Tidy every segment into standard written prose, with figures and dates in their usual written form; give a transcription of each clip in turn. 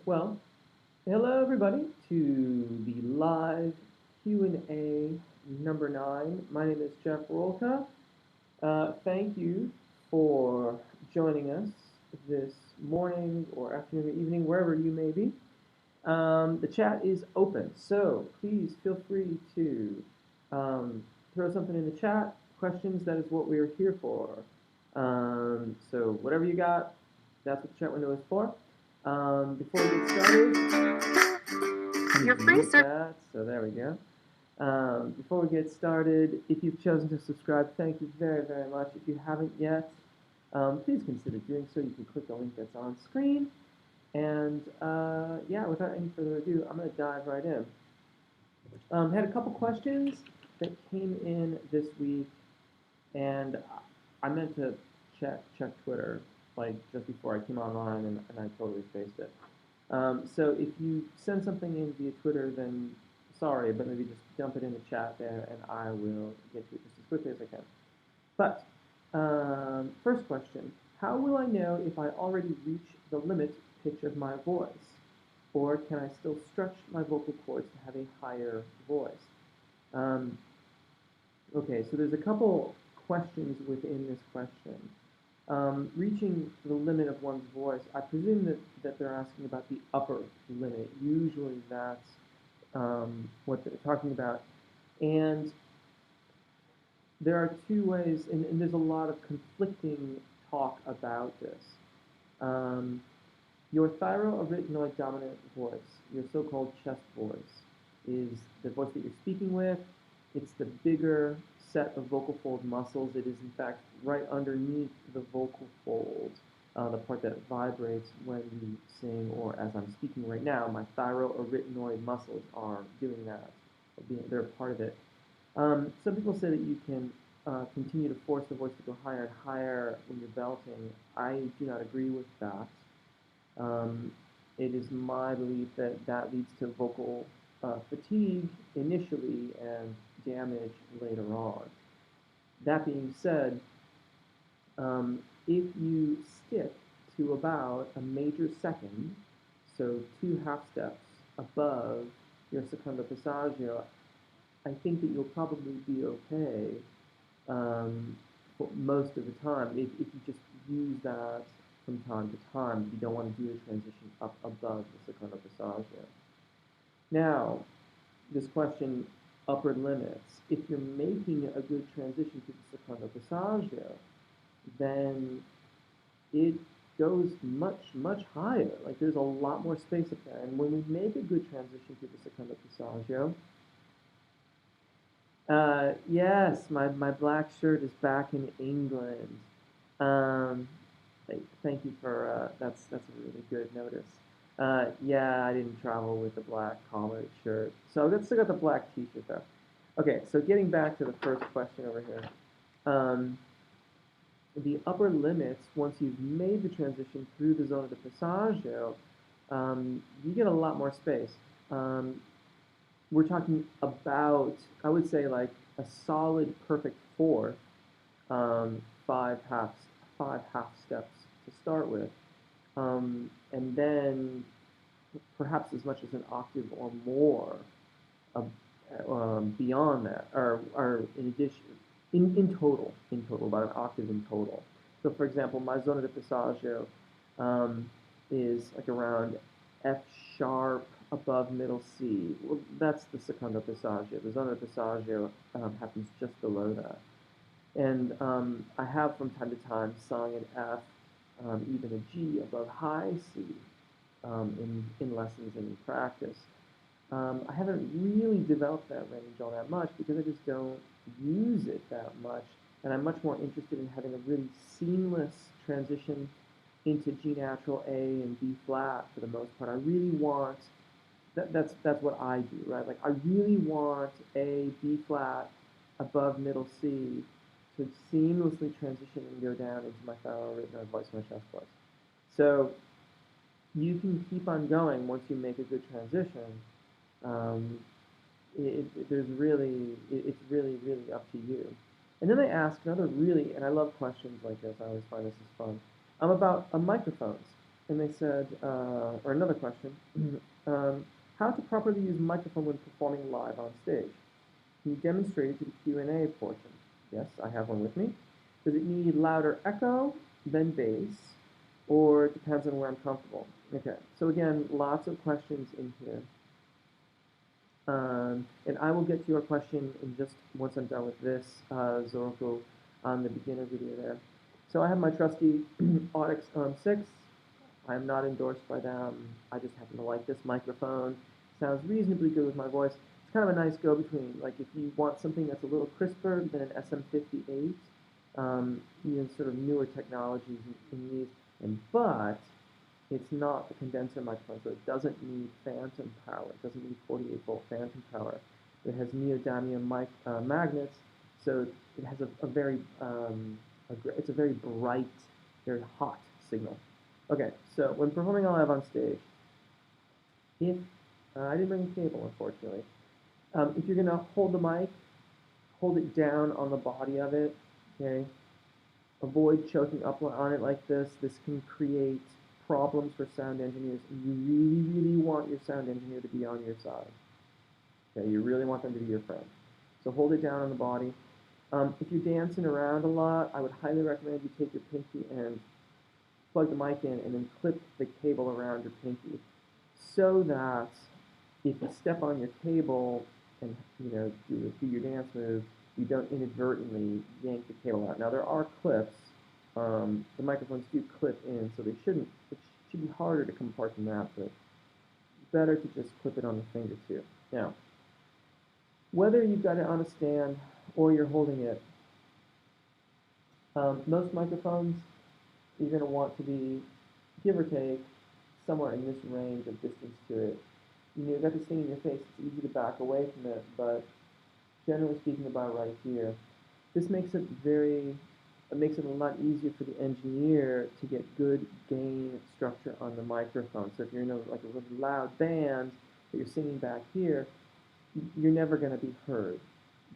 Well, hello everybody to the live Q&A number 9. My name is Jeff Rolka. Thank you for joining us this morning or afternoon or evening, wherever you may be. The chat is open, so please feel free to throw something in the chat. Questions, that is what we are here for. So whatever you got, that's what the chat window is for. Before we get started, You're free, sir. so there we go. Before we get started, if you've chosen to subscribe, thank you very, very much. If you haven't yet, please consider doing so. You can click the link that's on screen. And yeah, without any further ado, I'm going to dive right in. Had a couple questions that came in this week, and I meant to check Twitter like just before I came online, and I totally spaced it. So if you send something in via Twitter, then sorry, but maybe just dump it in the chat there, and I will get to it just as quickly as I can. But first question, how will I know if I already reach the limit pitch of my voice? Or can I still stretch my vocal cords to have a higher voice? Okay, so there's a couple questions within this question. Reaching the limit of one's voice, I presume that they're asking about the upper limit. Usually that's what they're talking about. And there are two ways, and there's a lot of conflicting talk about this. Your thyroarytenoid dominant voice, your so-called chest voice, is the voice that you're speaking with. It's the bigger set of vocal fold muscles. It is, in fact, right underneath the vocal fold, the part that vibrates when you sing, or as I'm speaking right now, my thyroarytenoid muscles are doing that. They're a part of it. Some people say that you can continue to force the voice to go higher and higher when you're belting. I do not agree with that. It is my belief that that leads to vocal fatigue initially and damage later on. That being said, if you stick to about a major second, so 2 half steps above your secondo passaggio, I think that you'll probably be okay for most of the time if you just use that from time to time. You don't want to do a transition up above the secondo passaggio. Now, this question, upper limits. If you're making a good transition to the secondo passaggio, then it goes much, much higher. Like there's a lot more space up there. And when we make a good transition to the secondo passaggio, yes, my black shirt is back in England. Thank you for that's a really good notice. Yeah, I didn't travel with the black collared shirt, so I still got the black T-shirt though. Okay, so getting back to the first question over here, the upper limits once you've made the transition through the zona di passaggio, you get a lot more space. We're talking about, I would say, like a solid perfect fourth, five half steps to start with, and then perhaps as much as an octave or more beyond that, or in addition, in total, about an octave in total. So, for example, my zona di passaggio is like around F sharp above middle C. Well, that's the secondo passaggio. The zona di passaggio happens just below that. And I have from time to time sung an F, even a G above high C in lessons and in practice. I haven't really developed that range all that much because I just don't use it that much. And I'm much more interested in having a really seamless transition into G natural, A, and B flat for the most part. I really want, that's what I do, right? Like I really want A, B flat above middle C to seamlessly transition and go down into my thyroarytenoid voice, my chest voice. So you can keep on going once you make a good transition. It's really, really up to you. And then they ask another really, and I love questions like this. I always find this is fun. About microphones. and they said, or another question, how to properly use microphone when performing live on stage. Can you demonstrate it to the Q&A portion? Yes, I have one with me. Does it need louder echo, then bass, or it depends on where I'm comfortable? Okay, so again, lots of questions in here. And I will get to your question in just once I'm done with this, Zoroko, on the beginner video there. So I have my trusty Audix 6. I'm not endorsed by them. I just happen to like this microphone. Sounds reasonably good with my voice. It's kind of a nice go-between. Like if you want something that's a little crisper than an SM58, sort of newer technologies in these, but it's not a condenser microphone, so it doesn't need phantom power. It doesn't need 48-volt phantom power. It has neodymium magnets, so it has a very, it's a very bright, very hot signal. Okay, so when performing live on stage, if I didn't bring a cable, unfortunately. If you're gonna hold the mic, hold it down on the body of it. Okay, avoid choking up on it like this. This can create problems for sound engineers. You really, really want your sound engineer to be on your side. Okay, you really want them to be your friend. So hold it down on the body. If you're dancing around a lot, I would highly recommend you take your pinky and plug the mic in and then clip the cable around your pinky so that if you step on your cable and do your dance move, you don't inadvertently yank the cable out. Now there are clips. The microphones do clip in, so they shouldn't. It should be harder to come apart than that, but better to just clip it on the finger too. Now, whether you've got it on a stand or you're holding it, most microphones you're going to want to be, give or take, somewhere in this range of distance to it. You've got this thing in your face, it's easy to back away from it, but generally speaking about right here. This makes it makes it a lot easier for the engineer to get good gain structure on the microphone. So if you're in a really loud band that you're singing back here, you're never going to be heard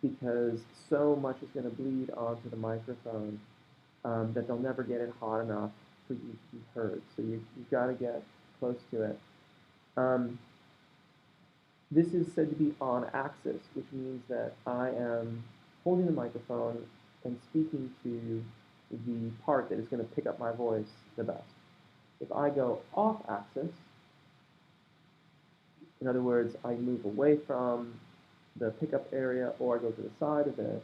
because so much is going to bleed onto the microphone that they'll never get it hot enough for you to be heard. So you've got to get close to it. This is said to be on axis, which means that I am holding the microphone and speaking to the part that is going to pick up my voice the best. If I go off axis, in other words, I move away from the pickup area or I go to the side of it,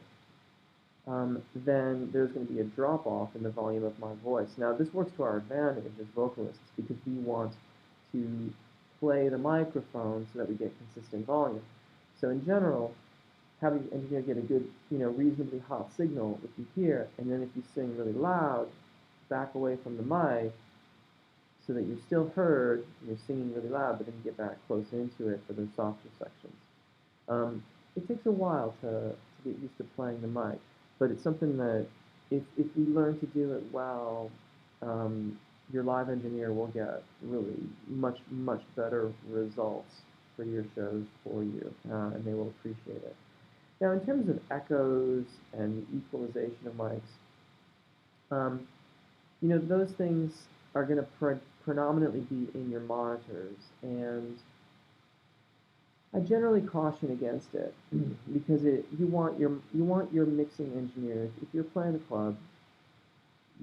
then there's going to be a drop-off in the volume of my voice. Now, this works to our advantage as vocalists because we want to play the microphone so that we get consistent volume. So in general, having the engineer get a good, reasonably hot signal if you hear, and then if you sing really loud, back away from the mic so that you're still heard, and you're singing really loud, but then you get back close into it for the softer sections. It takes a while to get used to playing the mic, but it's something that if we learn to do it well, your live engineer will get really much better results for your shows for you, and they will appreciate it. Now, in terms of echoes and equalization of mics, those things are going to predominantly be in your monitors, and I generally caution against it because you want your mixing engineers. If you're playing a club,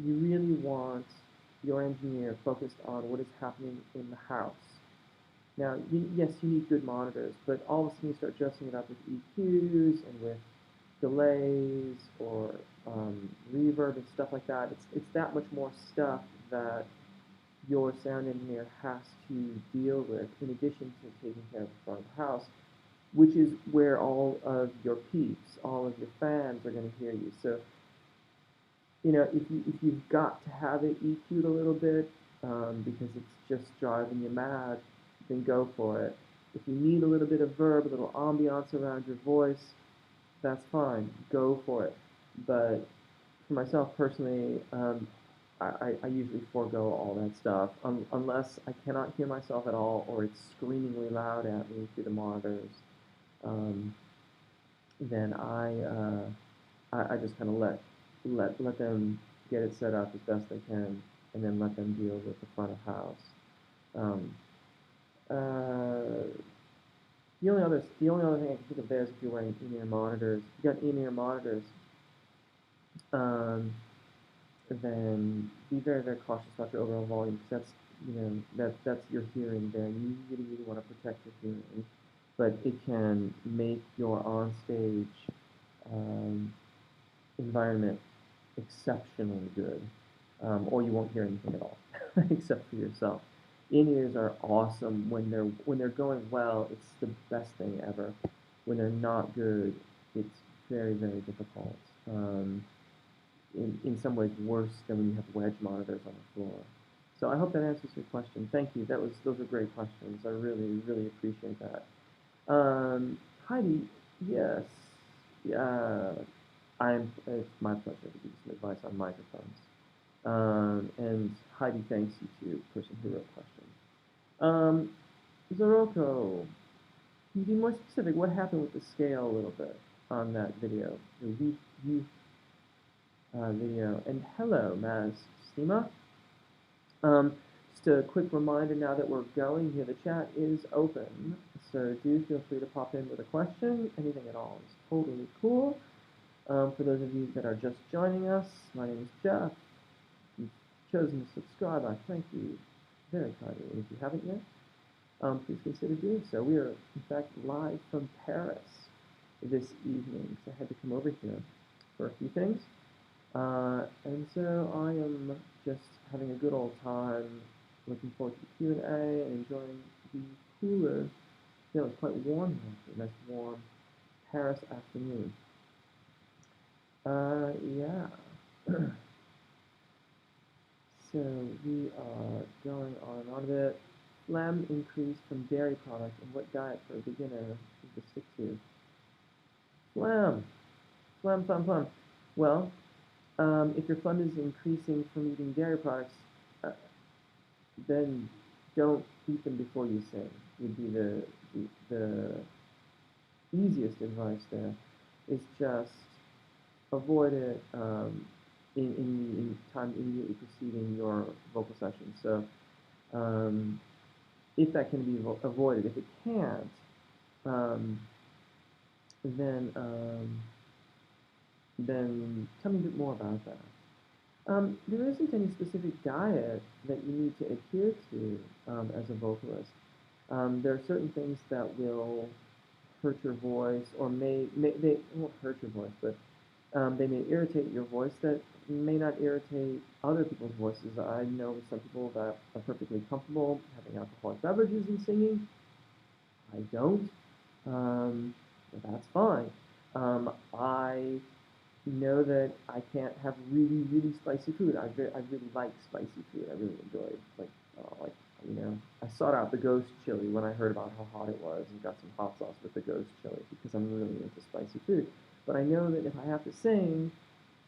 you really want your engineer focused on what is happening in the house. Now, yes, you need good monitors, but all of a sudden you start dressing it up with EQs and with delays or reverb and stuff like that. It's that much more stuff that your sound engineer has to deal with in addition to taking care of the front of the house, which is where all of your peeps, all of your fans are going to hear you. So, if you've got to have it EQ'd a little bit because it's just driving you mad, then go for it. If you need a little bit of verb, a little ambiance around your voice, that's fine. Go for it. But for myself personally, I usually forego all that stuff unless I cannot hear myself at all or it's screamingly loud at me through the monitors. Then I just kind of let them get it set up as best they can. and then let them deal with the front of house. Um, uh, the only other thing I can think of there is if you're wearing in-ear monitors. If you got in-ear monitors, um, then be very, very cautious about your overall volume because that's your hearing there. You really, really want to protect your hearing, but it can make your onstage um, environment exceptionally good, or you won't hear anything at all except for yourself. In-ears are awesome when they're going well. It's the best thing ever. When they're not good, it's very, very difficult. In some ways worse than when you have wedge monitors on the floor. So I hope that answers your question. Thank you. Those are great questions. I really, really appreciate that. Heidi, yes, yeah, It's my pleasure to give you some advice on microphones. And Heidi thanks you to the person who wrote the question. Um, Zoroko, can you be more specific? What happened with the scale a little bit on that video, the weak youth video? And hello, Maz Stima. Just a quick reminder now that we're going here, the chat is open, so do feel free to pop in with a question. Anything at all is totally cool. For those of you that are just joining us, my name is Jeff. You've chosen to subscribe. I thank you very kindly. If you haven't yet, please consider doing so. We are, in fact, live from Paris this evening, so I had to come over here for a few things. And so I am just having a good old time, looking forward to the Q&A and enjoying the cooler, it's quite warm here, a nice warm Paris afternoon. Yeah. So we are going on and on a bit. Phlegm increase from dairy products, and what diet for a beginner to stick to? Phlegm. Phlegm. Well, if your phlegm is increasing from eating dairy products, uh, then don't eat them before you sing. Would be the easiest advice there. Is just avoid it in time immediately preceding your vocal session. So if that can be avoided, if it can't, um, then then tell me a bit more about that. There isn't any specific diet that you need to adhere to as a vocalist. There are certain things that will hurt your voice, or they won't hurt your voice, but they may irritate your voice that may not irritate other people's voices. I know some people that are perfectly comfortable having alcoholic beverages and singing. I don't. But that's fine. I know that I can't have really, really spicy food. I really like spicy food. I really enjoy like I sought out the ghost chili when I heard about how hot it was and got some hot sauce with the ghost chili because I'm really into spicy food. But I know that if I have to sing,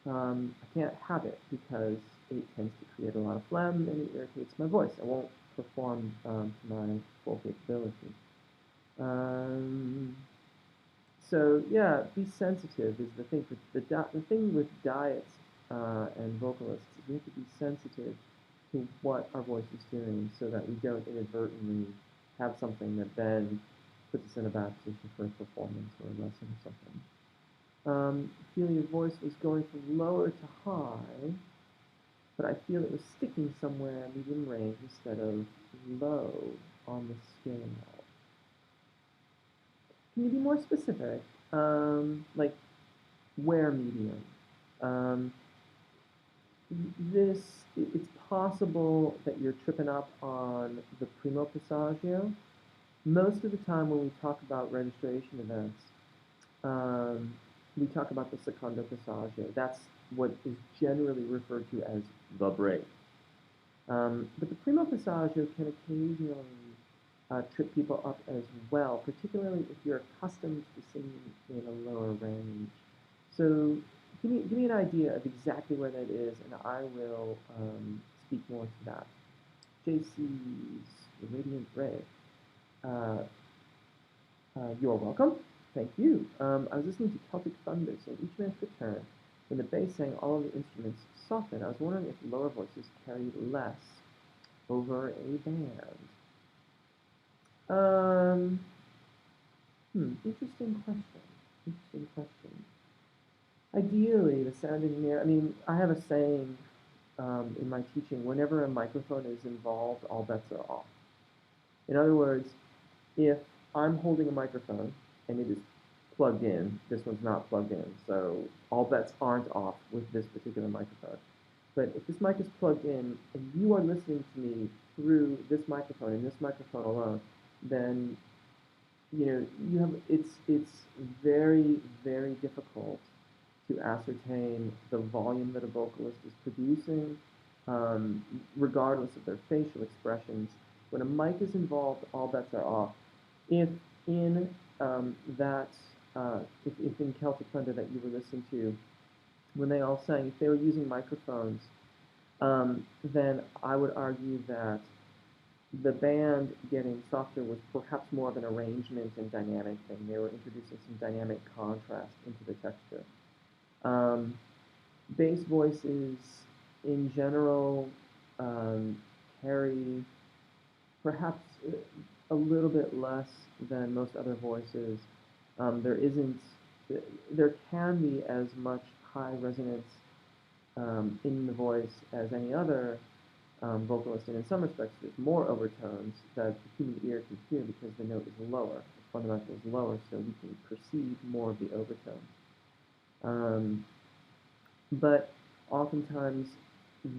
I can't have it because it tends to create a lot of phlegm and it irritates my voice. I won't perform to my full capability. So yeah, be sensitive is the thing. The thing with diets and vocalists is we have to be sensitive to what our voice is doing so that we don't inadvertently have something that then puts us in a bad position for a performance or a lesson or something. Feel your voice was going from lower to high, but I feel it was sticking somewhere medium range instead of low on the scale. Can you be more specific? Like where medium? Um, it's possible that you're tripping up on the primo passaggio. Most of the time when we talk about registration events, we talk about the secondo passaggio. That's what is generally referred to as the break. But the primo passaggio can occasionally trip people up as well, particularly if you're accustomed to singing in a lower range. So give me an idea of exactly where that is, and I will speak more to that. JC's Radiant Ray. You're welcome. Thank you. I was listening to Celtic Thunder, so each man's return. When the bass sang, all of the instruments softened. I was wondering if lower voices carried less over a band. Um, interesting question. Interesting question. Ideally, the sound engineer, I mean, I have a saying in my teaching, whenever a microphone is involved, all bets are off. In other words, if I'm holding a microphone and it is plugged in, this one's not plugged in, so all bets aren't off with this particular microphone. But if this mic is plugged in and you are listening to me through this microphone and this microphone alone, then you have it's very very difficult to ascertain the volume that a vocalist is producing, regardless of their facial expressions. When a mic is involved, all bets are off. If in that if in Celtic Thunder that you were listening to, when they all sang, if they were using microphones, then I would argue that the band getting softer was perhaps more of an arrangement and dynamic thing. They were introducing some dynamic contrast into the texture. Um, Bass voices, in general, um, carry perhaps a little bit less than most other voices. There isn't, there can be as much high resonance in the voice as any other vocalist, and in some respects there's more overtones that the human ear can hear because the note is lower, the fundamental is lower, so we can perceive more of the overtones. But oftentimes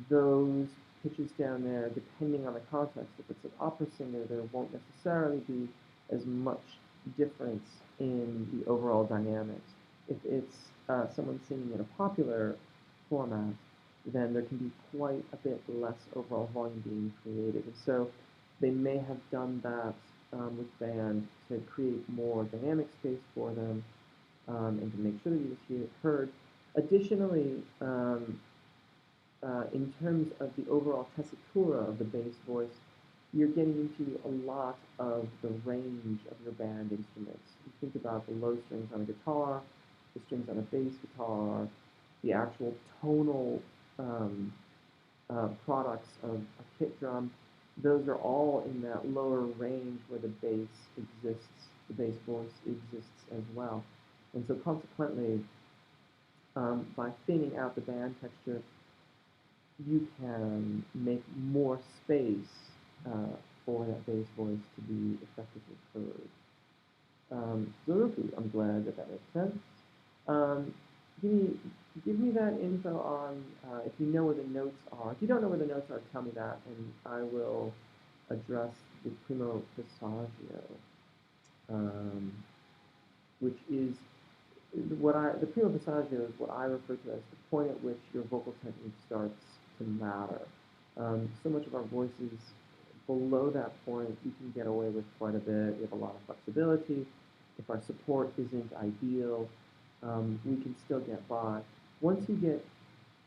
those pitches down there, depending on the context, if it's an opera singer, there won't necessarily be as much difference in the overall dynamics. If it's someone singing in a popular format, then there can be quite a bit less overall volume being created. And so they may have done that with band to create more dynamic space for them and to make sure that you just hear it heard. Additionally, in terms of the overall tessitura of the bass voice, you're getting into a lot of the range of your band instruments. You think about the low strings on a guitar, the strings on a bass guitar, the actual tonal products of a kick drum. Those are all in that lower range where the bass exists, the bass voice exists as well. And so consequently, by thinning out the band texture, you can make more space for that bass voice to be effectively heard. Zoroku, I'm glad that makes sense. Um, give me give me that info on if you know where the notes are. If you don't know where the notes are, tell me that, and I will address the primo passaggio, which is the primo passaggio is what I refer to as the point at which your vocal technique starts to matter. So much of our voices below that point, we can get away with quite a bit. We have a lot of flexibility. If our support isn't ideal, we can still get by. Once you get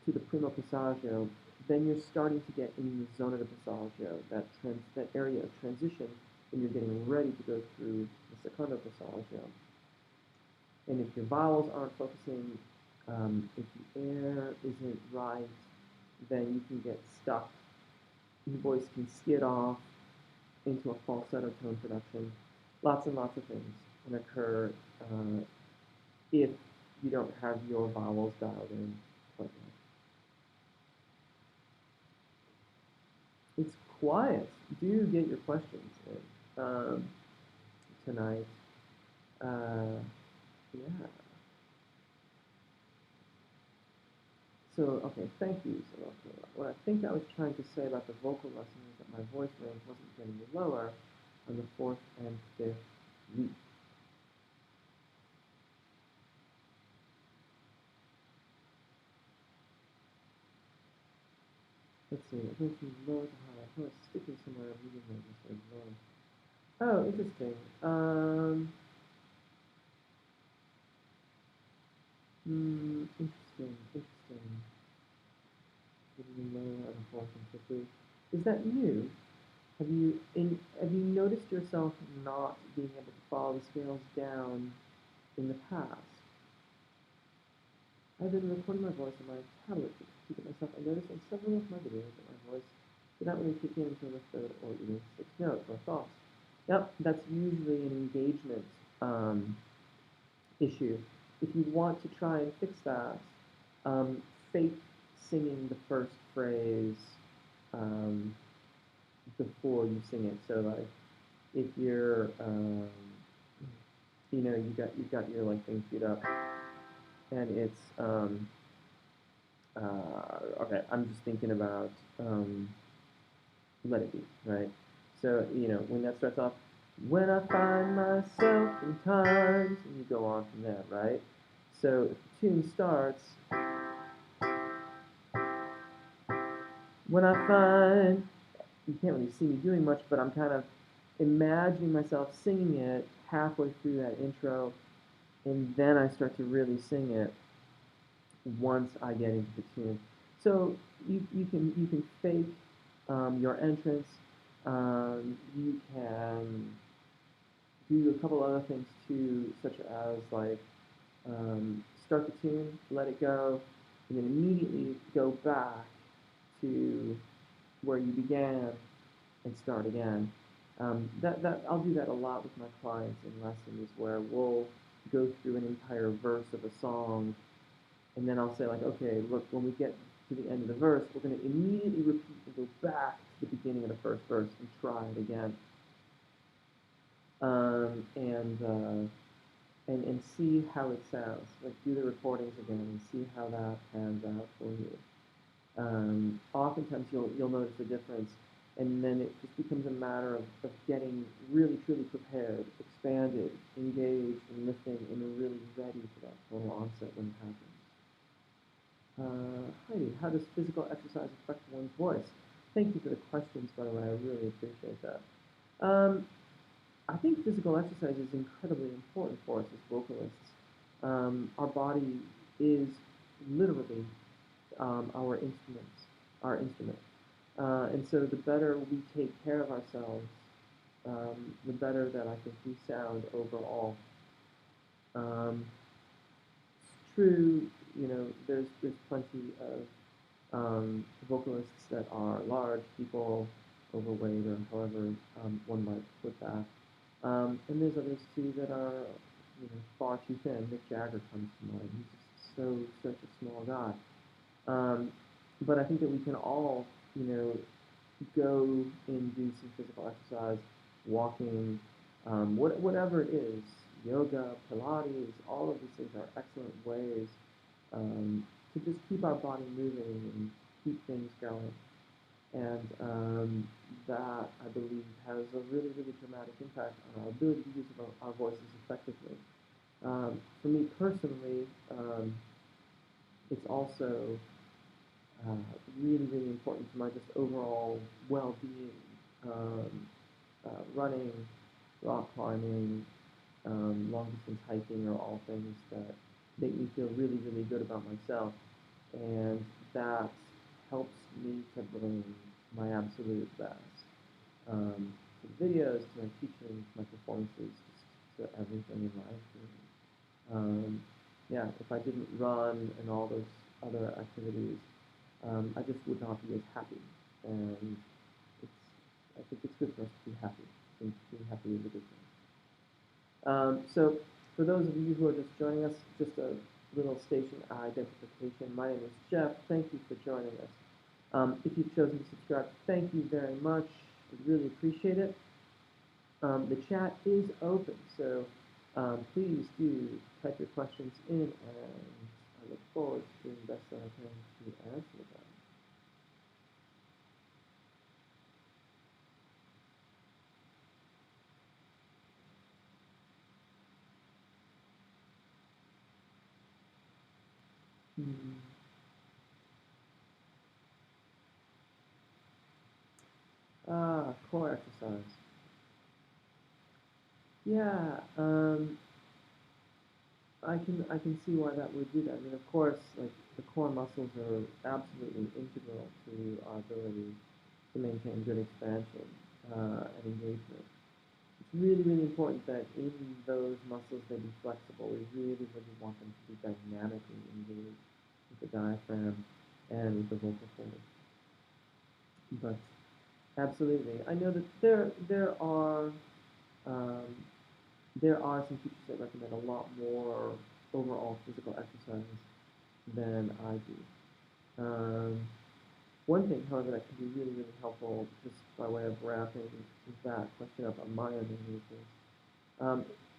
to the primo passaggio, then you're starting to get in the zona di passaggio, that area of transition when you're getting ready to go through the secondo passaggio. And if your vowels aren't focusing, if the air isn't right, then you can get stuck. Your voice can skid off into a falsetto tone production. Lots and lots of things can occur if you don't have your vowels dialed in quite right. It's quiet. Do get your questions in tonight. Yeah. So, okay, thank you. So, what I think I was trying to say about the vocal lesson is that my voice range wasn't getting lower on the fourth and fifth week. Let's see, it goes from low to high. Oh, it's sticking somewhere. I'm reading my instead of low. Oh, interesting. Interesting. Getting lower on the fourth and fifth week. Is that new? Have you noticed yourself not being able to follow the scales down in the past? I've been recording my voice on my tablet to keep it myself. I noticed on several of my videos that my voice did not really kick in until the third or even sixth note. My thoughts. Yep, that's usually an engagement issue. If you want to try and fix that, um, fake singing the first phrase um, before you sing it. So like if you're you've got your like thing queued up and it's okay, I'm just thinking about Let It Be, right? So, when that starts off, when I find myself in times, and you go on from there, right? So if the tune starts, when I find, you can't really see me doing much, but I'm kind of imagining myself singing it halfway through that intro, and then I start to really sing it once I get into the tune. So you can fake your entrance. You can do a couple other things too, such as like start the tune, let it go, and then immediately go back to where you began and start again. That I'll do that a lot with my clients in lessons where we'll go through an entire verse of a song, and then I'll say like, okay, look, when we get to the end of the verse, we're going to immediately repeat and go back to the beginning of the first verse and try it again, um, and, uh, and see how it sounds. Like do the recordings again and see how that pans out for you. Oftentimes you'll notice a difference, and then it just becomes a matter of getting really truly prepared, expanded, engaged, and listening, and really ready for that total onset when it happens. Heidi, how does physical exercise affect one's voice? Thank you for the questions, by the way. I really appreciate that. Um, I think physical exercise is incredibly important for us as vocalists. Our body is literally our instrument. And so the better we take care of ourselves, the better that I think we sound overall. Um, it's true, there's plenty of vocalists that are large people, overweight, or however one might put that. And there's others too that are, far too thin. Mick Jagger comes to mind. He's just such a small guy. Um, but I think that we can all, you know, go and do some physical exercise, walking, whatever it is, yoga, Pilates, all of these things are excellent ways to just keep our body moving and keep things going. And that, I believe, has a really, really dramatic impact on our ability to use our voices effectively. For me personally, it's also uh, really, really important to my just overall well-being. Um, Running, rock climbing, long-distance hiking are all things that make me feel really, really good about myself, and that helps me to bring my absolute best to the videos, to my teaching, to my performances, just to everything in life. Yeah, if I didn't run and all those other activities, I just would not be as happy. And it's, I think it's good for us to be happy. I think being happy is a good thing. So for those of you who are just joining us, just a little station identification. My name is Jeff. Thank you for joining us. If you've chosen to subscribe, thank you very much. We really appreciate it. The chat is open, so please do type your questions in, and I look forward to doing the best that I can to answer them. Hmm. Core exercise. Yeah, I can see why that would do that. I mean, of course, like the core muscles are absolutely integral to our ability to maintain good expansion and engagement. it's really, really important that in those muscles they be flexible. We really, really want them to be dynamically engaged with the diaphragm and with the vocal cord. But absolutely, I know that um, there are some teachers that recommend a lot more overall physical exercise than I do. One thing, however, that can be really, really helpful, just by way of wrapping that question up on my end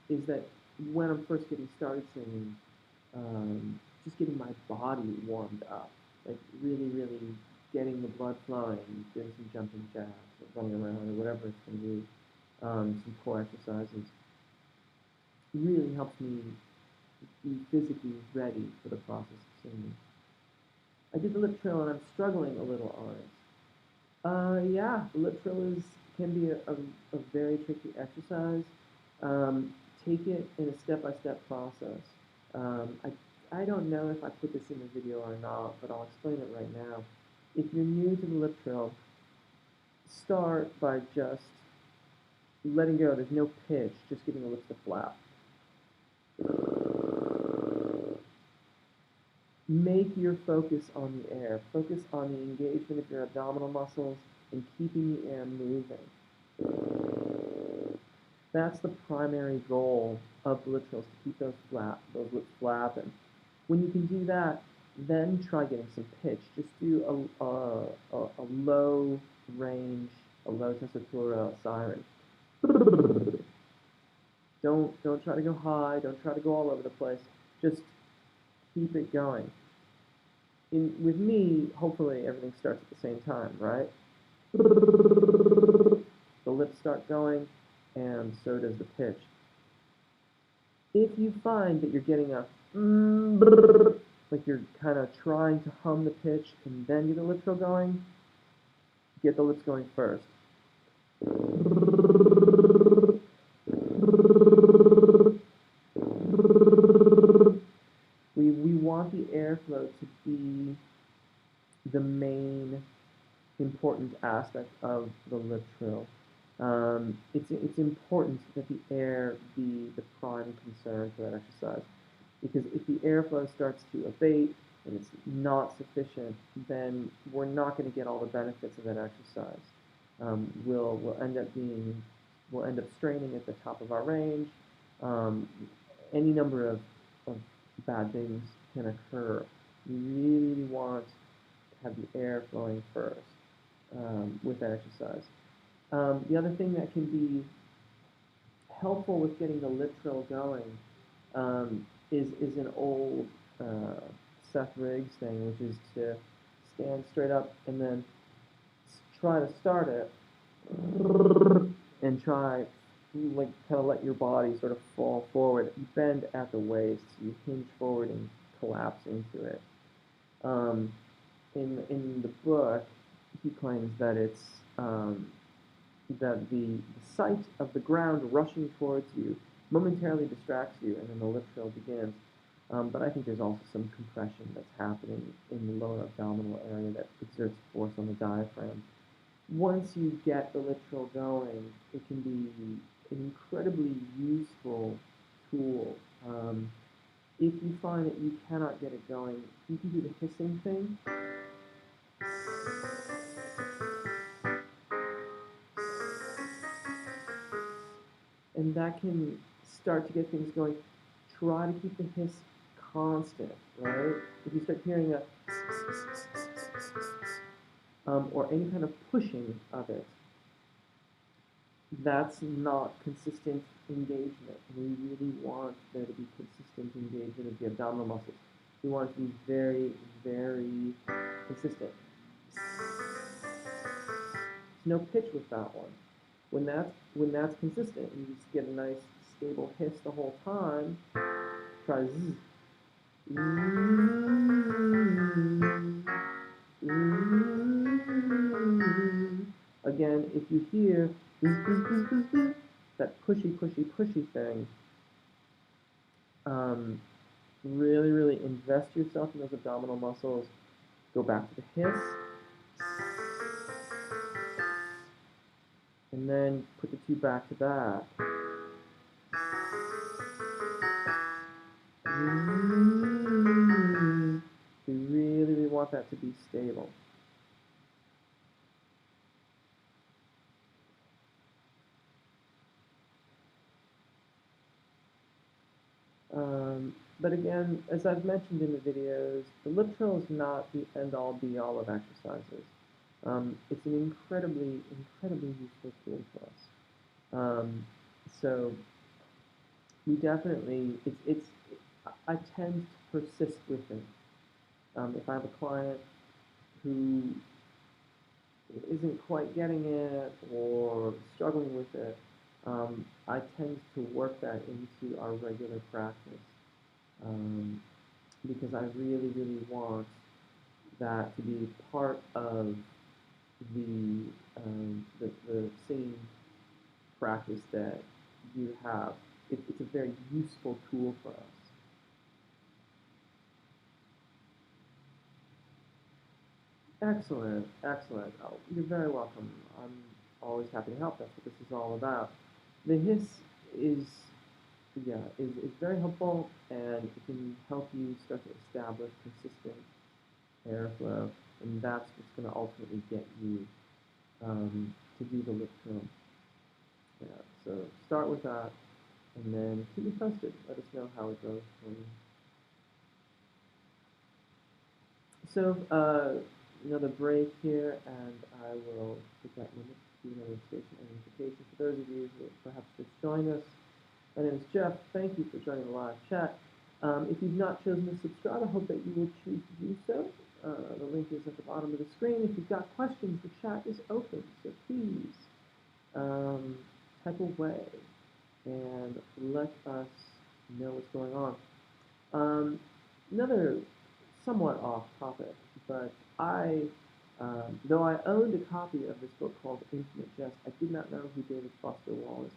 is that when I'm first getting started singing, just getting my body warmed up, like really, really getting the blood flowing, doing some jumping jacks, or running around, or whatever it's going to be, some core exercises, really helps me be physically ready for the process of singing. I did the lip trill and I'm struggling a little on it. Yeah, the lip trill can be a very tricky exercise. Um, Take it in a step-by-step process. I don't know if I put this in the video or not, but I'll explain it right now. If you're new to the lip trill, start by just letting go. There's no pitch, just getting the lips to flap. Make your focus on the air. Focus on the engagement of your abdominal muscles and keeping the air moving. That's the primary goal of the lip trills, to keep those lips flapping. When you can do that, then try getting some pitch. Just do a low range, a low tessitura siren. Don't try to go high. Don't try to go all over the place. Just keep it going. With me, hopefully everything starts at the same time, right? The lips start going, and so does the pitch. If you find that you're getting a like you're kind of trying to hum the pitch and then get the lip trill going, get the lips going first. We want the airflow to be the main important aspect of the lip trill. It's important that the air be the prime concern for that exercise, because if the airflow starts to abate and it's not sufficient, then we're not going to get all the benefits of that exercise. We'll end up straining at the top of our range. Um, any number of bad things can occur. You really want to have the air flowing first with that exercise. The other thing that can be helpful with getting the lip trill going is an old Seth Riggs thing, which is to stand straight up and then try to start it and try like kind of let your body sort of fall forward, bend at the waist, you hinge forward and collapse into it. In the book, he claims that it's that the sight of the ground rushing towards you momentarily distracts you, and then the lip trill begins. But I think there's also some compression that's happening in the lower abdominal area that exerts force on the diaphragm. Once you get the lip trill going, it can be an incredibly useful tool. If you find that you cannot get it going, you can do the hissing thing. And that can start to get things going. Try to keep the hiss constant, right? If you start hearing a or any kind of pushing of it, that's not consistent engagement. We really want there to be consistent engagement of the abdominal muscles. We want it to be very, very consistent. There's no pitch with that one. When that's consistent, you just get a nice stable hiss the whole time. Try zzz. Again, if you hear that pushy thing, really, really invest yourself in those abdominal muscles. Go back to the hiss. and then put the two back to back. We really want that to be stable. But again, as I've mentioned in the videos, the lip trill is not the end-all be-all of exercises. It's an incredibly useful tool for us. So we definitely, I tend to persist with it. If I have a client who isn't quite getting it or struggling with it, I tend to work that into our regular practice because I really want that to be part of the singing practice that you have. It's a very useful tool for us. Excellent, excellent. Oh, you're very welcome. I'm always happy to help. That's what this is all about. The hiss is, yeah, is very helpful, and it can help you start to establish consistent airflow, and that's what's going to ultimately get you to do the lip trill. Yeah, so start with that, and then keep me posted. Let us know how it goes for you. So, another break here, and I will take that moment to do another station identification. For those of you who perhaps just joined us, my name is Jeff. Thank you for joining the live chat. If you've not chosen to subscribe, I hope that you will choose to do so. The link is at the bottom of the screen. If you've got questions, the chat is open, so please type away and let us know what's going on. Another somewhat off topic, but though I owned a copy of this book called Infinite Jest, I did not know who David Foster Wallace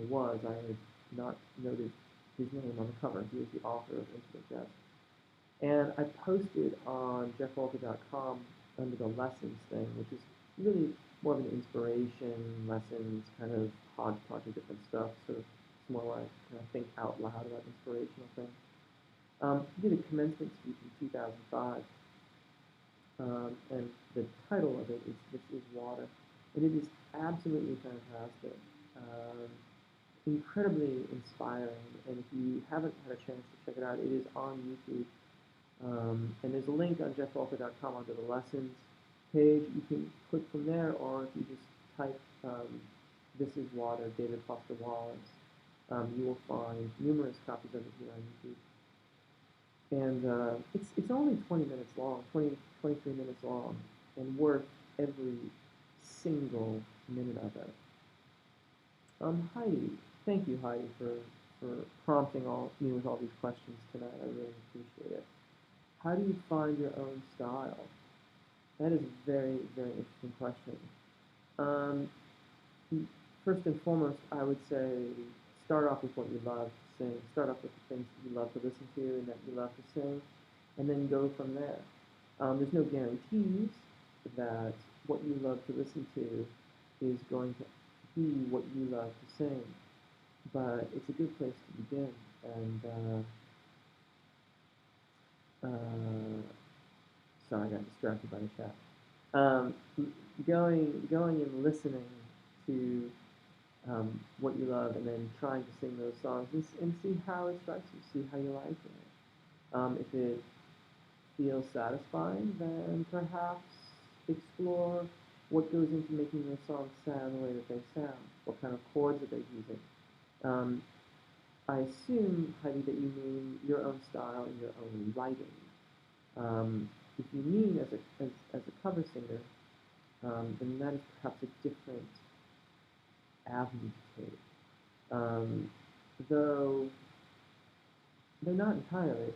was. I had not noted his name on the cover. He was the author of Infinite Jest. And I posted on jeffrolka.com under the lessons thing, which is really more of an inspiration, lessons, kind of hodgepodge of different stuff. Sort of, it's more like kind of think out loud about inspirational things. He did a commencement speech in 2005, and the title of it is This Is Water, and it is absolutely fantastic, incredibly inspiring, and if you haven't had a chance to check it out, it is on YouTube, and there's a link on jeffrolka.com under the lessons page. You can click from there, or if you just type This Is Water, David Foster Wallace, you will find numerous copies of it here on YouTube. And it's only 20 minutes long, 23 minutes long, and worth every single minute of it. Heidi, thank you, Heidi, for prompting me with all these questions tonight. I really appreciate it. How do you find your own style? That is a very interesting question. Um, First and foremost, I would say start off with what you love to sing. Start off with the things that you love to listen to and that you love to sing, and then go from there. There's no guarantees that what you love to listen to is going to be what you love to sing, but it's a good place to begin. And sorry, I got distracted by the chat. Going and listening to what you love, and then trying to sing those songs and see how it strikes you, see how you like it. If it feels satisfying, then perhaps explore what goes into making those songs sound the way that they sound. What kind of chords are they using? I assume, Heidi, that you mean your own style and your own writing. If you mean as a cover singer, then that is perhaps a different avenue to take. Though not entirely.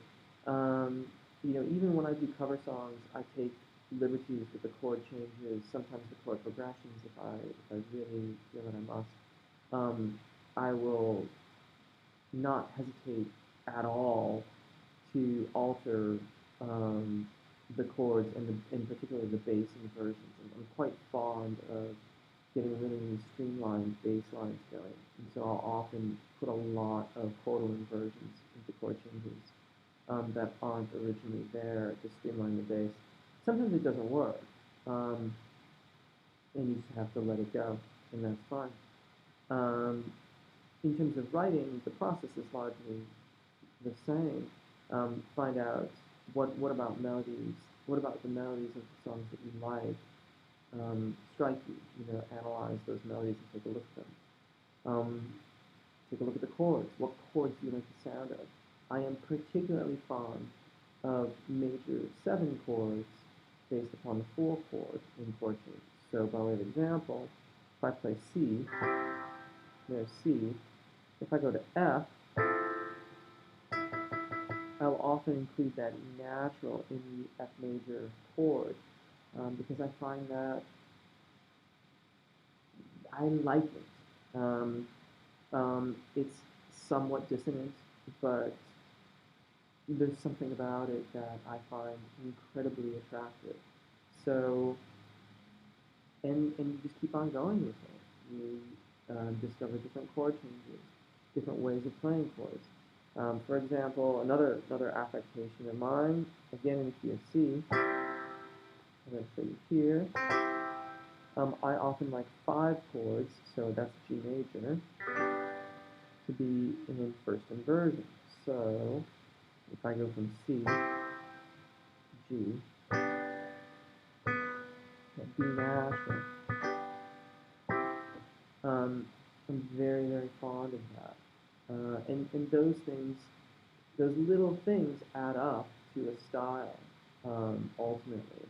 Even when I do cover songs, I take liberties with the chord changes, sometimes the chord progressions if I really feel that I must. I will not hesitate at all to alter the chords and in particular the bass inversions. I'm quite fond of getting really streamlined bass lines going. And so I'll often put a lot of chordal inversions into chord changes that aren't originally there to streamline the bass. Sometimes it doesn't work, and you just have to let it go, and that's fine. In terms of writing, the process is largely the same. Find out what about melodies, what about the melodies of the songs that you like strike you. Analyze those melodies and take a look at them. Take a look at the chords. What chords do you like the sound of? I am particularly fond of major 7 chords based upon the 4 chords in chord changes. So by way of example, if I play C, there's C. If I go to F, I'll often include that natural in the F major chord because I find that I like it. It's somewhat dissonant, but there's something about it that I find incredibly attractive. So, and you just keep on going with it. You discover different chord changes, different ways of playing chords. For example, another affectation of mine, again in the key of C, I'm going to show you here. I often like 5 chords, so that's G major, to be in first inversion. So if I go from C, G, and B natural, I'm very, very fond of that. And those things, those little things add up to a style, ultimately.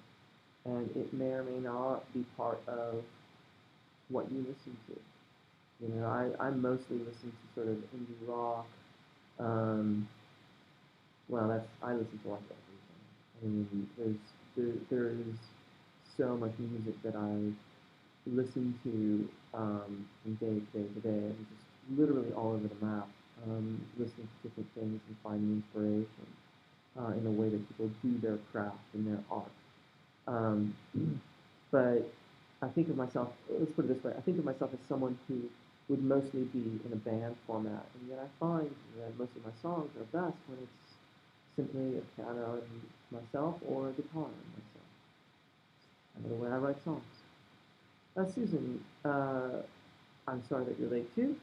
And it may or may not be part of what you listen to. I mostly listen to sort of indie rock. I listen to like everything. I mean, there is so much music that I listen to from day to day to day, and just literally all over the map, listening to different things and finding inspiration in the way that people do their craft and their art. Um, but I think of myself, let's put it this way, I think of myself as someone who would mostly be in a band format, and yet I find that most of my songs are best when it's simply a piano and myself or a guitar and myself. Kind of the way I write songs. Susan, I'm sorry that you're late too,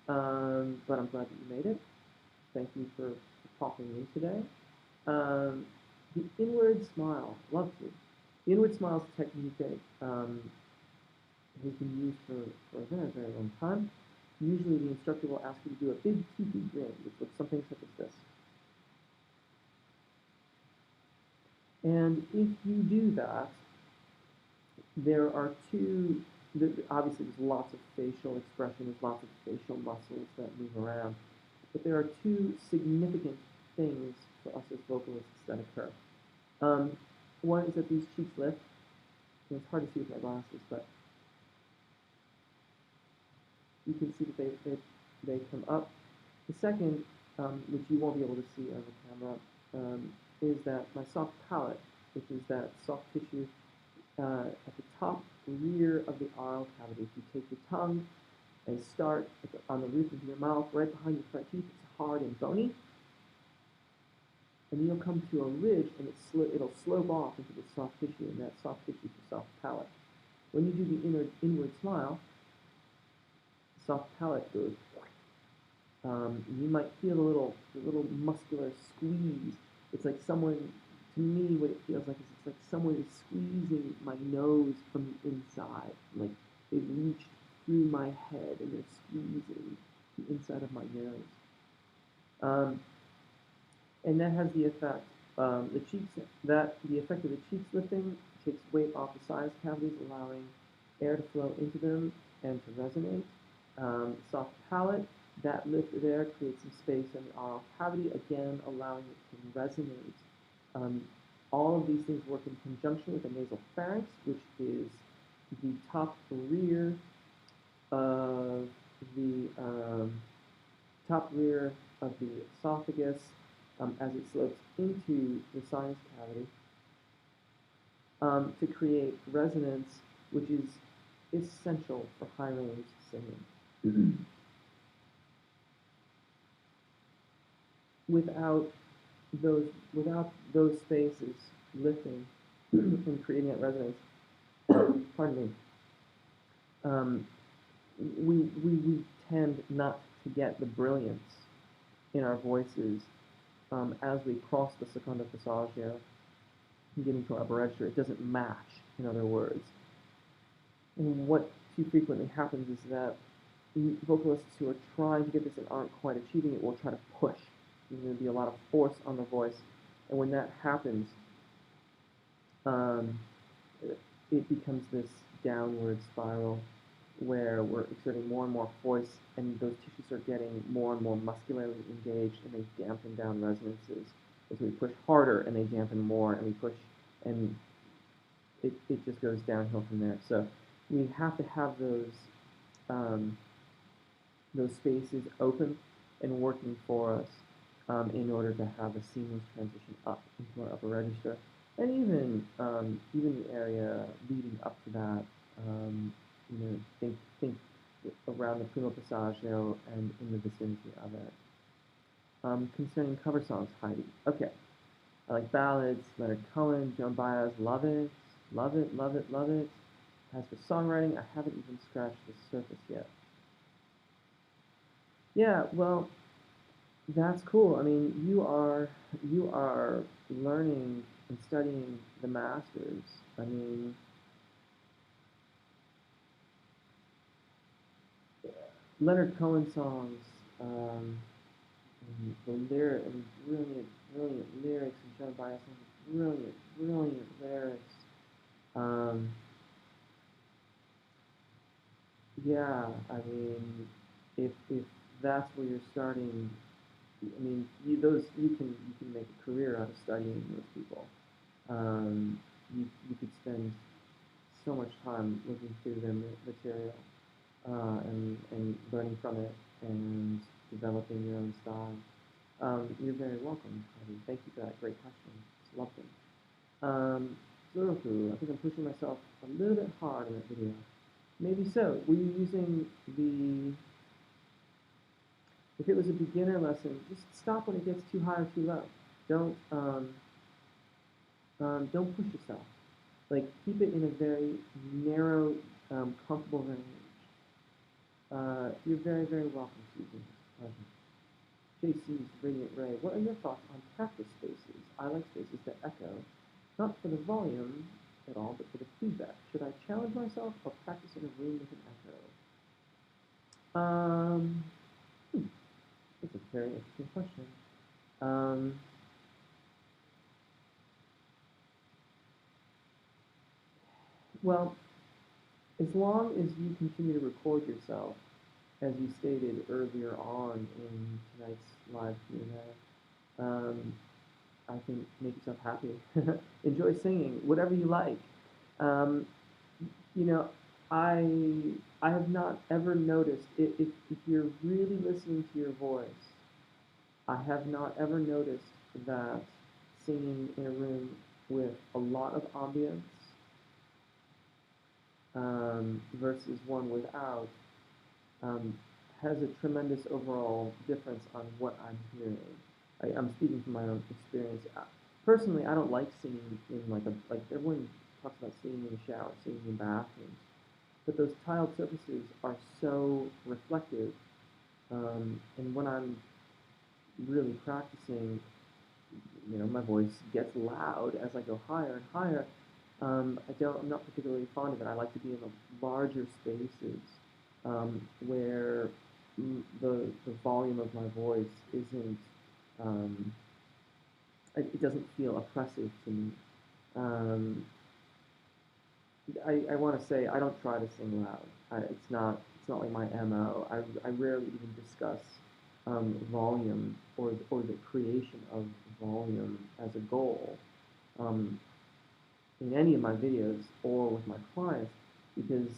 but I'm glad that you made it. Thank you for popping in today. The inward smile, love to. The inward smile is a technique that has been used for a very, very long time. Usually the instructor will ask you to do a big teepee grin, which looks something such as this. And if you do that, there are obviously there's lots of facial expression, there's lots of facial muscles that move around, but there are 2 significant things for us as vocalists that occur. One is that these cheeks lift, and it's hard to see with my glasses, but you can see that they come up. The second, which you won't be able to see on the camera, is that my soft palate, which is that soft tissue at the top rear of the oral cavity. If you take your tongue and start on the roof of your mouth, right behind your front teeth, it's hard and bony. And you'll come to a ridge, and it'll slope off into the soft tissue, and that soft tissue is the soft palate. When you do the inward smile, the soft palate goes. You might feel a little muscular squeeze. It's like someone, to me, what it feels like is it's like someone is squeezing my nose from the inside. Like they've reached through my head and they're squeezing the inside of my nose. And that has the effect, the effect of the cheeks lifting takes weight off the sinus cavities, allowing air to flow into them and to resonate. Soft palate, that lift of air creates some space in the oral cavity, again allowing it to resonate. All of these things work in conjunction with the nasal pharynx, which is the top rear of the esophagus as it slopes into the sinus cavity to create resonance, which is essential for high range singing. Without without those spaces lifting and creating that resonance, pardon me, um, we tend not to get the brilliance in our voices as we cross the secondo passaggio and get into our upper register. It doesn't match, in other words. And what too frequently happens is that vocalists who are trying to get this and aren't quite achieving it will try to push. There's going to be a lot of force on the voice, and when that happens, um, it becomes this downward spiral where we're exerting more and more force, and those tissues are getting more and more muscularly engaged, and they dampen down resonances. As we push harder, and they dampen more, and we push, and it just goes downhill from there. So we have to have those spaces open and working for us in order to have a seamless transition up into our upper register, and even the area leading up to that. Think around the primo passaggio and in the vicinity of it. Concerning cover songs, Heidi. Okay, I like ballads. Leonard Cohen, Joan Baez, love it, love it, love it, love it. As for songwriting, I haven't even scratched the surface yet. Yeah, well, that's cool. I mean, you are learning and studying the masters. I mean, Leonard Cohen songs, and the lyric and brilliant lyrics, and Joan Baez songs, brilliant lyrics. Um, yeah, I mean, if that's where you're starting, I mean, you can make a career out of studying those people. You could spend so much time looking through their material and learning from it and developing your own style. You're very welcome, Heidi. Thank you for that great question. It's lovely. Zoroku, I think I'm pushing myself a little bit hard in that video. Maybe so. Were you using the... If it was a beginner lesson, just stop when it gets too high or too low. Don't push yourself. Like, keep it in a very narrow, comfortable range. You're very, very welcome, Susan. JC's Radiant Ray. What are your thoughts on practice spaces? I like spaces that echo, not for the volume at all, but for the feedback. Should I challenge myself or practice in a room with an echo? That's a very interesting question. Well, as long as you continue to record yourself, as you stated earlier on in tonight's live Q&A, I think make yourself happy. Enjoy singing, whatever you like. Um, you know, I I have not ever noticed if you're really listening to your voice. I have not ever noticed that singing in a room with a lot of ambience versus one without um, has a tremendous overall difference on what I'm hearing. I'm speaking from my own experience. Personally, I don't like singing in like everyone talks about singing in the shower, singing in bathrooms, but those tiled surfaces are so reflective. And when I'm really practicing, my voice gets loud as I go higher and higher. I'm not particularly fond of it. I like to be in the larger spaces where the volume of my voice isn't, it doesn't feel oppressive to me. Um, I want to say I don't try to sing loud. It's not like my MO. I rarely even discuss volume or the creation of volume as a goal in any of my videos or with my clients, because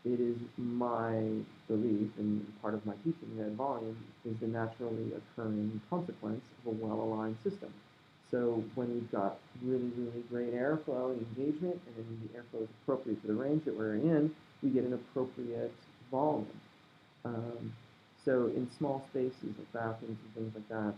it is my belief and part of my teaching that volume is the naturally occurring consequence of a well-aligned system. So when we've got really, really great airflow and engagement, and then the airflow is appropriate for the range that we're in, we get an appropriate volume. Um, so in small spaces like bathrooms and things like that,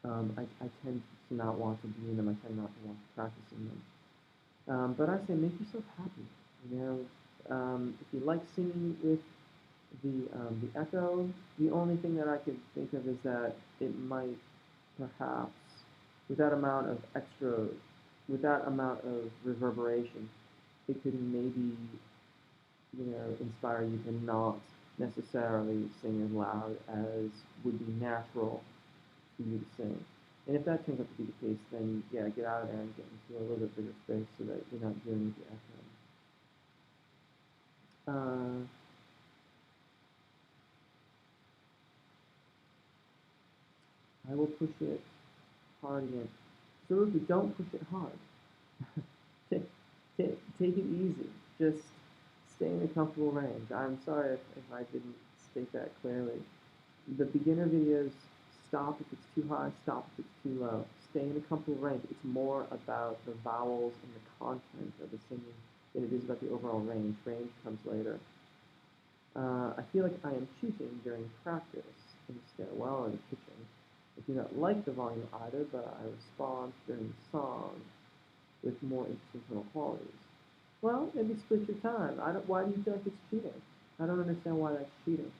I tend to not want to be in them. I tend not to want to practice in them. But I say make yourself happy. You know, if you like singing with the echo, the only thing that I could think of is that it might perhaps, with that amount of extra, with that amount of reverberation, it could maybe, inspire you to not necessarily sing as loud as would be natural for you to sing. And if that turns out to be the case, then yeah, get out of there and get into a little bit bigger space so that you're not dealing with the echo. I will push it hard again. So if you don't push it hard, take, take it easy. Just stay in a comfortable range. I'm sorry if I didn't state that clearly. The beginner videos, stop if it's too high, stop if it's too low. Stay in a comfortable range. It's more about the vowels and the content of the singing than it is about the overall range. Range comes later. I feel like I am cheating during practice in the stairwell or the kitchen. I do not like the volume either, but I respond during the song with more interesting tonal qualities. Well, maybe split your time. Why do you feel like it's cheating? I don't understand why that's cheating.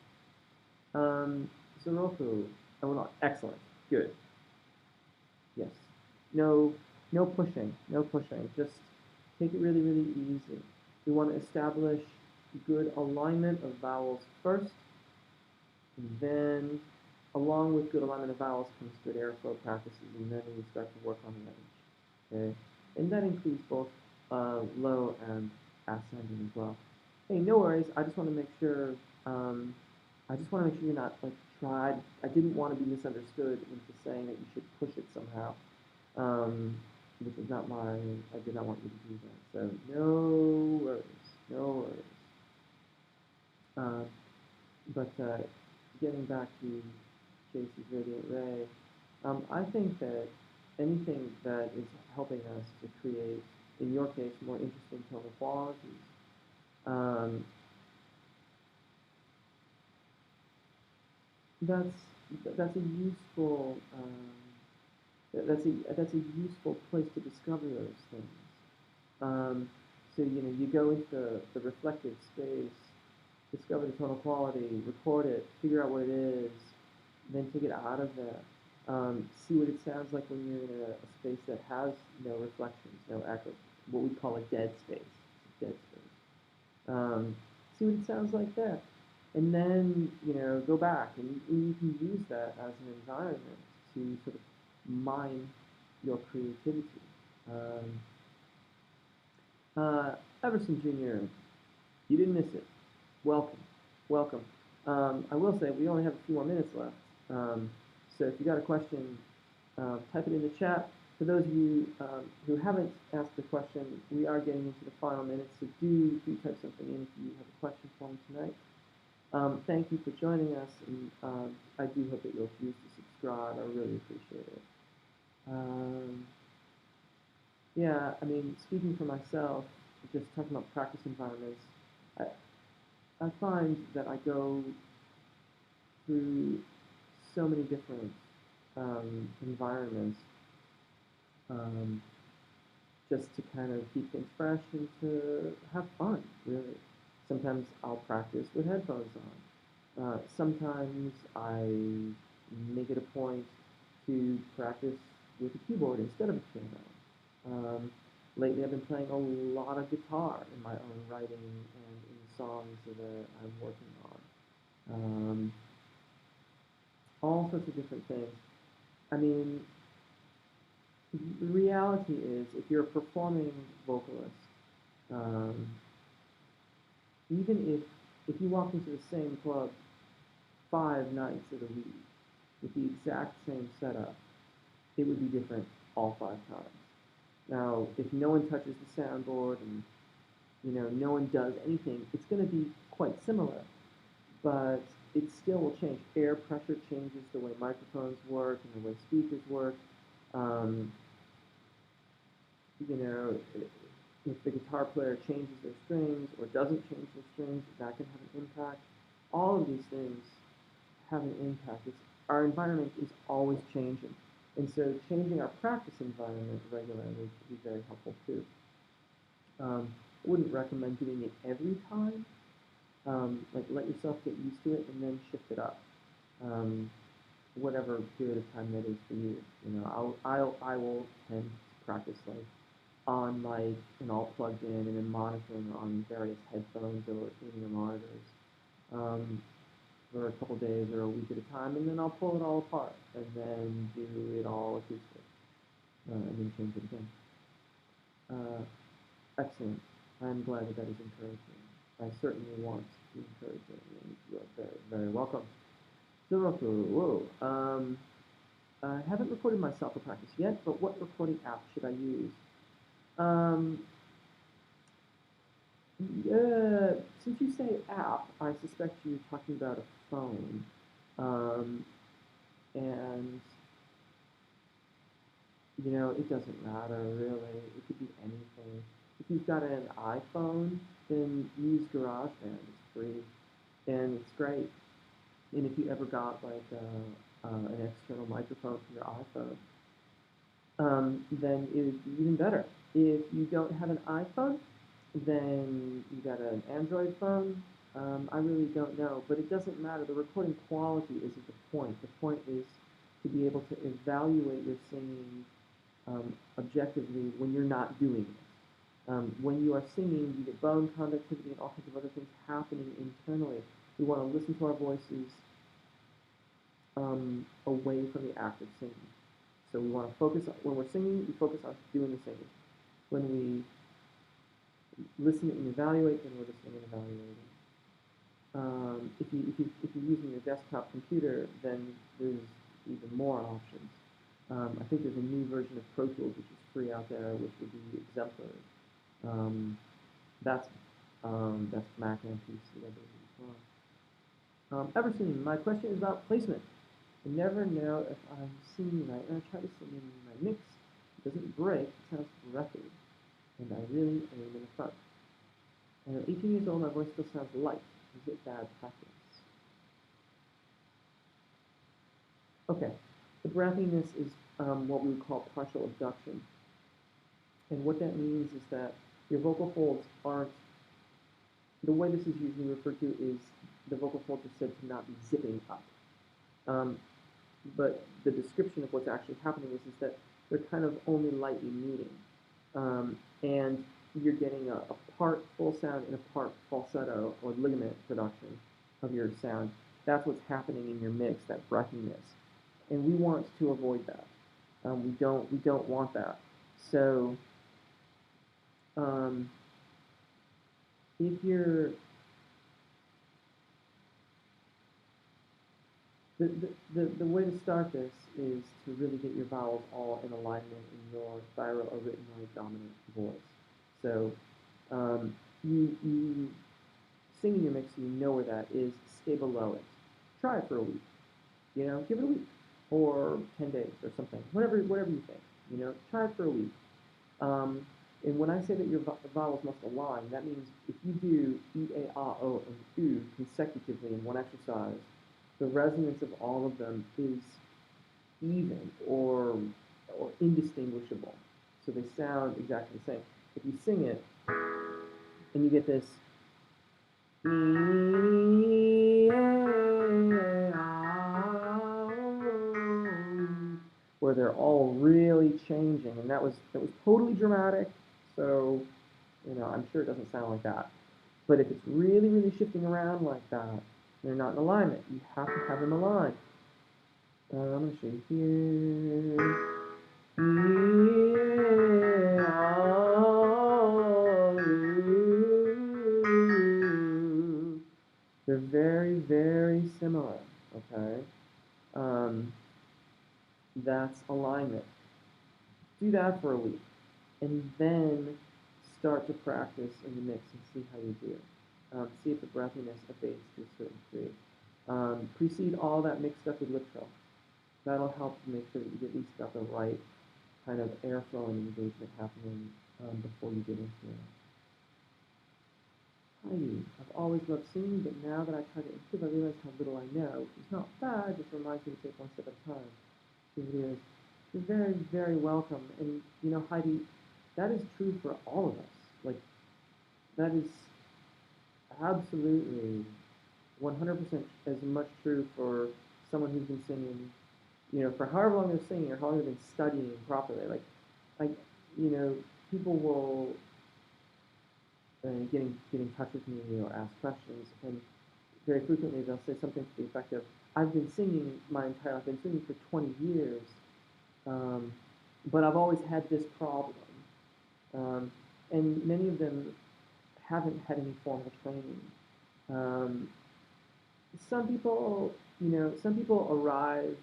Um, Soroku. Oh, no, excellent. Good. Yes. No, no pushing. No pushing. Just take it really, really easy. We want to establish good alignment of vowels first, and then along with good alignment of vowels comes good airflow practices, and then we start to work on range. Okay, and that includes both low and ascending as well. Hey, no worries. I just want to make sure. I just want to make sure you're not like tried. I didn't want to be misunderstood into saying that you should push it somehow, which is not my. I did not want you to do that. So no worries. No worries. Uh, but getting back to JC's Radiant Ray, I think that anything that is helping us to create, in your case, more interesting tonal qualities, um, that's that's a useful that's a useful place to discover those things. Um, so you go into the reflective space, discover the tonal quality, record it, figure out what it is, then take it out of there. See what it sounds like when you're in a space that has no reflections, no echo, what we call a dead space. Dead space. See what it sounds like there. And then, go back and you can use that as an environment to sort of mine your creativity. Um, Everson Jr., you didn't miss it. Welcome. Welcome. I will say we only have a few more minutes left. So if you got a question, type it in the chat. For those of you who haven't asked a question, we are getting into the final minutes, so do type something in if you have a question for me tonight. Thank you for joining us, and I do hope that you'll choose to subscribe. I really appreciate it. Yeah, I mean, speaking for myself, just talking about practice environments, I, I find that I go through so many different environments um, just to kind of keep things fresh and to have fun, really. Sometimes I'll practice with headphones on. Sometimes I make it a point to practice with a keyboard instead of a piano. Lately, I've been playing a lot of guitar in my own writing and in songs that I'm working on. All sorts of different things. I mean, the reality is, if you're a performing vocalist, um, even if you walk into the same club 5 nights of the week with the exact same setup, it would be different all 5 times. Now, if no one touches the soundboard and no one does anything, it's going to be quite similar, but it still will change. Air pressure changes the way microphones work and the way speakers work. Um, you know, if the guitar player changes their strings or doesn't change their strings, that can have an impact. All of these things have an impact. Our environment is always changing. And so changing our practice environment regularly can be very helpful too. I wouldn't recommend doing it every time. Like let yourself get used to it and then shift it up. Um, whatever period of time that is for you. You know, I will tend to practice like on mic and all plugged in and then monitoring on various headphones or in your monitors um, for a couple days or a week at a time, and then I'll pull it all apart and then do it all acoustic and then change it again. Excellent. I'm glad that that is encouraging. I certainly want to encourage it, and you are very, very welcome. Zoroku, whoa. I haven't recorded myself for practice yet, but what recording app should I use? Um, yeah, since you say app, I suspect you're talking about a phone. Um, and, you know, it doesn't matter really. It could be anything. If you've got an iPhone, then use GarageBand. It's free and it's great. And if you ever got like an external microphone for your iPhone, then it would be even better. If you don't have an iPhone, then you got an Android phone. I really don't know, but it doesn't matter. The recording quality isn't the point. The point is to be able to evaluate your singing objectively when you're not doing it. When you are singing, you get bone conductivity and all kinds of other things happening internally. We want to listen to our voices away from the act of singing. So we want to focus on, when we're singing, we focus on doing the singing. When we listen and evaluate, then we're listening and evaluating. If you're using your desktop computer, then there's even more options. I think there's a new version of Pro Tools which is free out there, which would be exemplary. That's that's Mac and PC, I believe as well. Everson, my question is about placement. I never know if I'm singing right, and I try to sing in my mix. It doesn't break, it sounds breathy, and I really aim in the front. And at 18 years old, my voice still sounds light. Is it bad practice? Okay, the breathiness is what we would call partial abduction. And what that means is that your vocal folds aren't, the way this is usually referred to is the vocal folds are said to not be zipping up. But the description of what's actually happening is that they're kind of only lightly meeting. And you're getting a part full sound and a part falsetto or ligament production of your sound. That's what's happening in your mix, that breathiness. And we want to avoid that. We don't want that. So if you're the way to start this is to really get your vowels all in alignment in your thyroarytenoid dominant voice. So you sing in your mix, you know where that is, stay below it. Try it for a week. You know, give it a week or 10 days or something, whatever you think. You know, try it for a week. And when I say that your vowels must align, that means if you do E, A, A, O, and U consecutively in one exercise, the resonance of all of them is even or indistinguishable. So they sound exactly the same. If you sing it and you get this where they're all really changing, and that was totally dramatic. So, you know, I'm sure it doesn't sound like that. But if it's really, really shifting around like that, they're not in alignment. You have to have them aligned. I'm going to show you here. They're very, very similar, okay? That's alignment. Do that for a week, and then start to practice in the mix and see how you do. See if the breathiness abates to a certain degree. Precede all that mixed up with lip trill. That'll help to make sure that you at least got the right kind of airflow and engagement happening before you get into it. Heidi, I've always loved singing, but now that I try to improve, I realize how little I know, which is not bad, just reminds me to take one step at a time. Here it is. You're very, very welcome. And, you know, Heidi, that is true for all of us. Like, that is absolutely 100% as much true for someone who's been singing, you know, for however long they're singing or how long they've been studying properly. Like, you know, people will get in touch with me or ask questions, and very frequently they'll say something to the effect of, "I've been singing my entire life. I've been singing for 20 years, um, but I've always had this problem." Um, and many of them haven't had any formal training. Um, some people, you know, some people arrive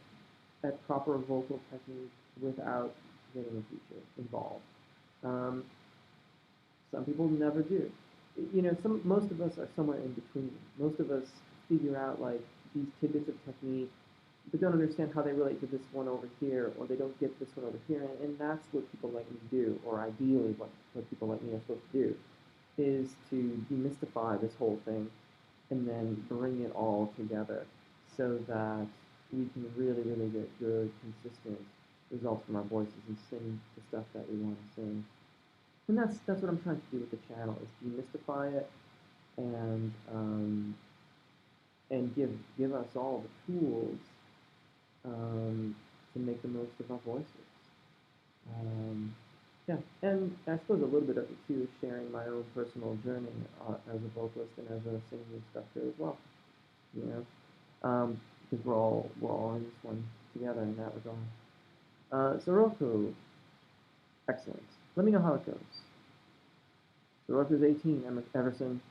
at proper vocal technique without getting a teacher involved. Um, some people never do. You know, most of us are somewhere in between. Most of us figure out like these tidbits of technique, but don't understand how they relate to this one over here, or they don't get this one over here, and that's what people like me do, or ideally what people like me are supposed to do, is to demystify this whole thing and then bring it all together so that we can really, really get good, consistent results from our voices and sing the stuff that we want to sing. And that's what I'm trying to do with the channel, is demystify it and give us all the tools to make the most of our voices. Um, yeah, and I suppose a little bit of it too is sharing my own personal journey as a vocalist and as a singing instructor as well. You know, because we're all in this one together in that regard. So Roku, excellent. Let me know how it goes. So Roku's 18. Everson,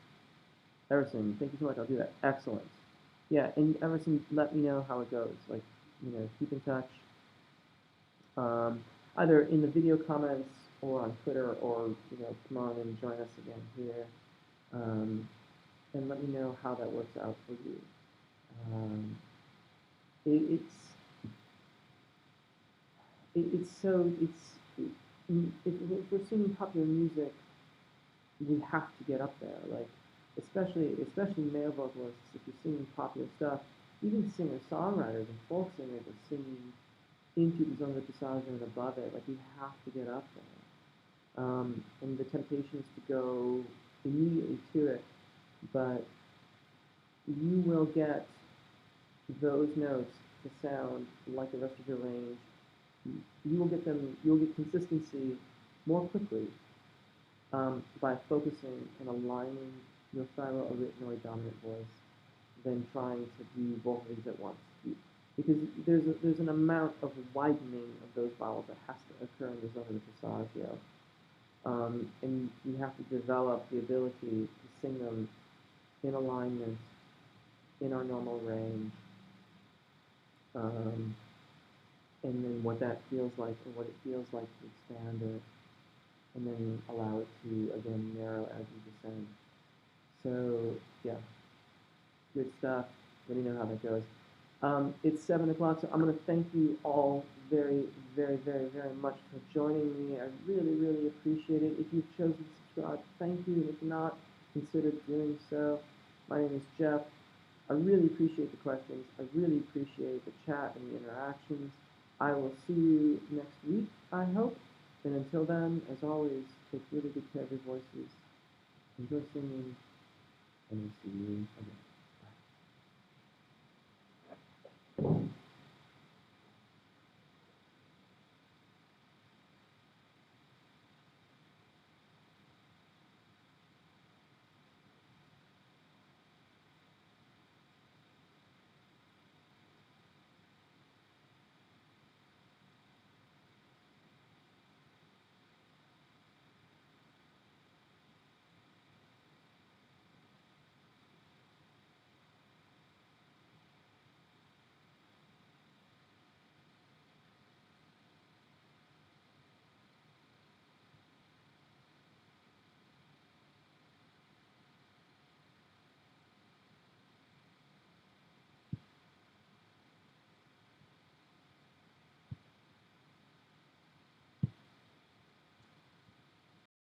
thank you so much. I'll do that. Excellent. Yeah, and Everson, let me know how it goes. Like, you know, keep in touch. Either in the video comments or on Twitter, or you know, come on and join us again here, and let me know how that works out for you. Um, it's it's so it's if we're singing popular music, we have to get up there. Like especially male vocalists, if you're singing popular stuff, even singer songwriters and folk singers are singing into the zone of the passage and above it. Like we have to get up there. And the temptation is to go immediately to it, but you will get those notes to sound like the rest of your range. You will get them. You'll get consistency more quickly by focusing and aligning your thyroarytenoid dominant voice than trying to do both of these at once. Because there's an amount of widening of those vowels that has to occur in the zone of the passaggio. And you have to develop the ability to sing them in alignment, in our normal range, and then what that feels like and what it feels like to expand it, and then allow it to, again, narrow as you descend. So, yeah, good stuff. Let me know how that goes. It's 7 o'clock, so I'm going to thank you all very, very, very, very much for joining me. I really, really appreciate it. If you've chosen to subscribe, thank you. And if not, consider doing so. My name is Jeff. I really appreciate the questions. I really appreciate the chat and the interactions. I will see you next week, I hope. And until then, as always, take really good care of your voices. Enjoy singing, and we'll see you again. Bye.